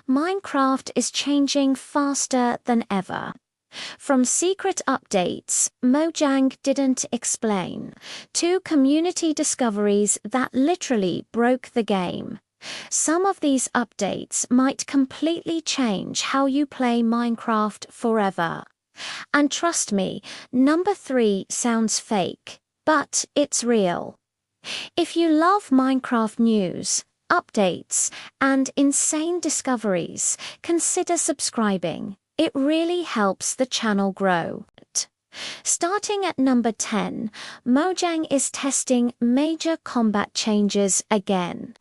Minecraft is changing faster than ever. From secret updates Mojang didn't explain, to community discoveries that literally broke the game. Some of these updates might completely change how you play Minecraft forever. And trust me, number 3 sounds fake, but it's real. If you love Minecraft news, updates, and insane discoveries, consider subscribing. It really helps the channel grow. Starting at number 10, Mojang is testing major combat changes again.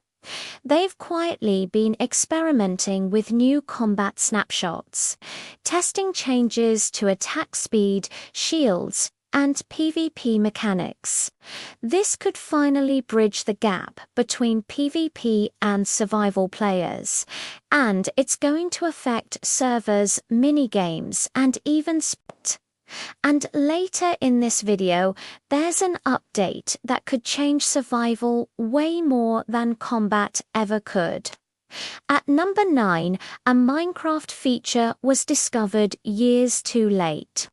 They've quietly been experimenting with new combat snapshots, testing changes to attack speed, shields, and PvP mechanics. This could finally bridge the gap between PvP and survival players, and it's going to affect servers, minigames, and even sport. And later in this video, there's an update that could change survival way more than combat ever could. At number 9, a Minecraft feature was discovered years too late.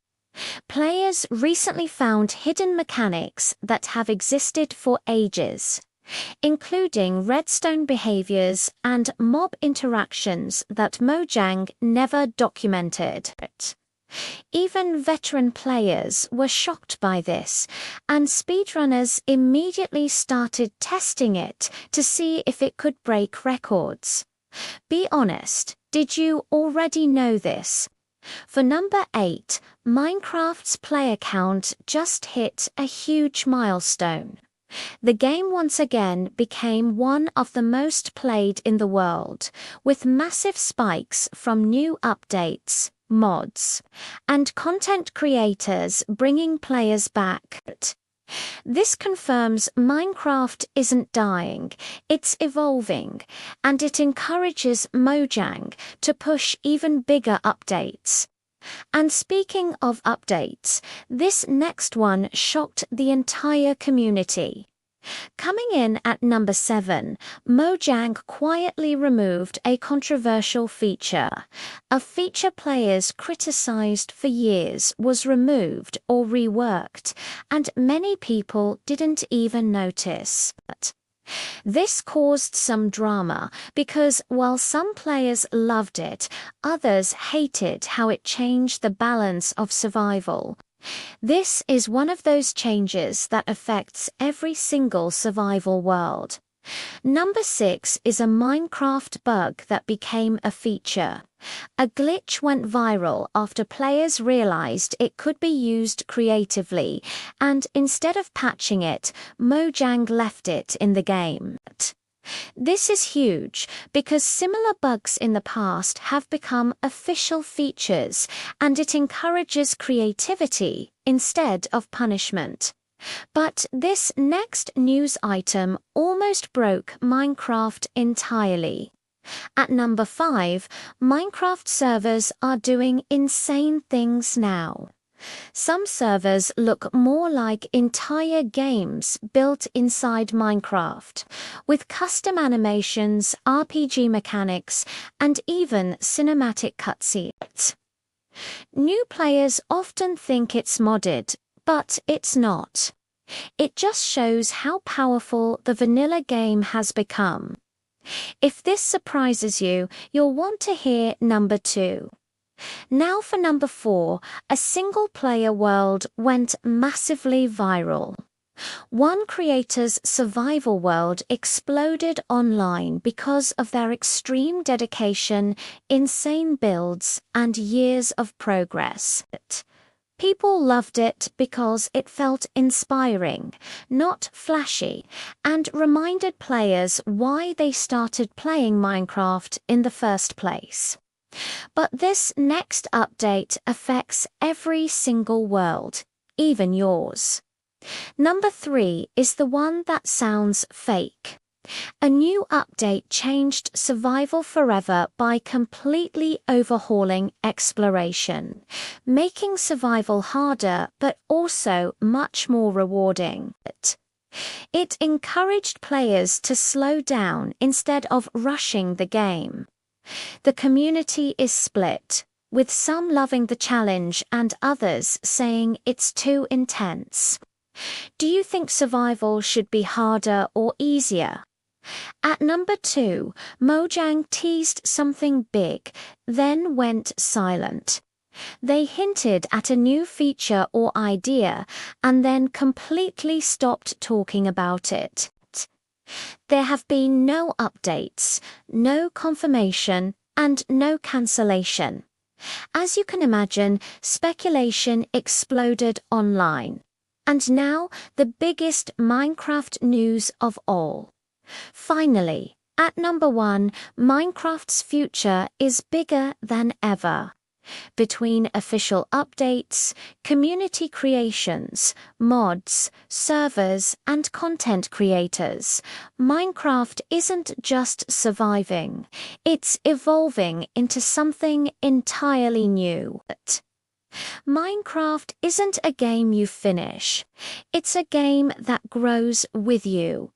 Players recently found hidden mechanics that have existed for ages, including redstone behaviors and mob interactions that Mojang never documented. Even veteran players were shocked by this, and speedrunners immediately started testing it to see if it could break records. Be honest, did you already know this? For number 8, Minecraft's player count just hit a huge milestone. The game once again became one of the most played in the world, with massive spikes from new updates, mods, and content creators bringing players back. This confirms Minecraft isn't dying, it's evolving, and it encourages Mojang to push even bigger updates. And speaking of updates, this next one shocked the entire community. Coming in at number 7, Mojang quietly removed a controversial feature. A feature players criticized for years was removed or reworked, and many people didn't even notice. This caused some drama because while some players loved it, others hated how it changed the balance of survival. This is one of those changes that affects every single survival world. Number 6 is a Minecraft bug that became a feature. A glitch went viral after players realized it could be used creatively, and instead of patching it, Mojang left it in the game. This is huge because similar bugs in the past have become official features, and it encourages creativity instead of punishment. But this next news item almost broke Minecraft entirely. At number 5, Minecraft servers are doing insane things now. Some servers look more like entire games built inside Minecraft, with custom animations, RPG mechanics, and even cinematic cutscenes. New players often think it's modded, but it's not. It just shows how powerful the vanilla game has become. If this surprises you, you'll want to hear number 2. Now for number 4, a single-player world went massively viral. One creator's survival world exploded online because of their extreme dedication, insane builds, and years of progress. People loved it because it felt inspiring, not flashy, and reminded players why they started playing Minecraft in the first place. But this next update affects every single world, even yours. Number 3 is the one that sounds fake. A new update changed survival forever by completely overhauling exploration, making survival harder but also much more rewarding. It encouraged players to slow down instead of rushing the game. The community is split, with some loving the challenge and others saying it's too intense. Do you think survival should be harder or easier? At number 2, Mojang teased something big, then went silent. They hinted at a new feature or idea and then completely stopped talking about it. There have been no updates, no confirmation, and no cancellation. As you can imagine, speculation exploded online. And now, the biggest Minecraft news of all. Finally, at number 1, Minecraft's future is bigger than ever. Between official updates, community creations, mods, servers, and content creators, Minecraft isn't just surviving, it's evolving into something entirely new. Minecraft isn't a game you finish, it's a game that grows with you.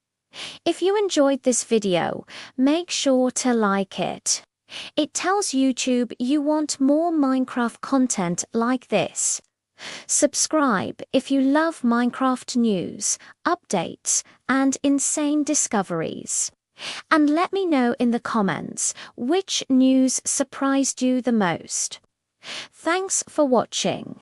If you enjoyed this video, make sure to like it. It tells YouTube you want more Minecraft content like this. Subscribe if you love Minecraft news, updates, and insane discoveries. And let me know in the comments which news surprised you the most. Thanks for watching.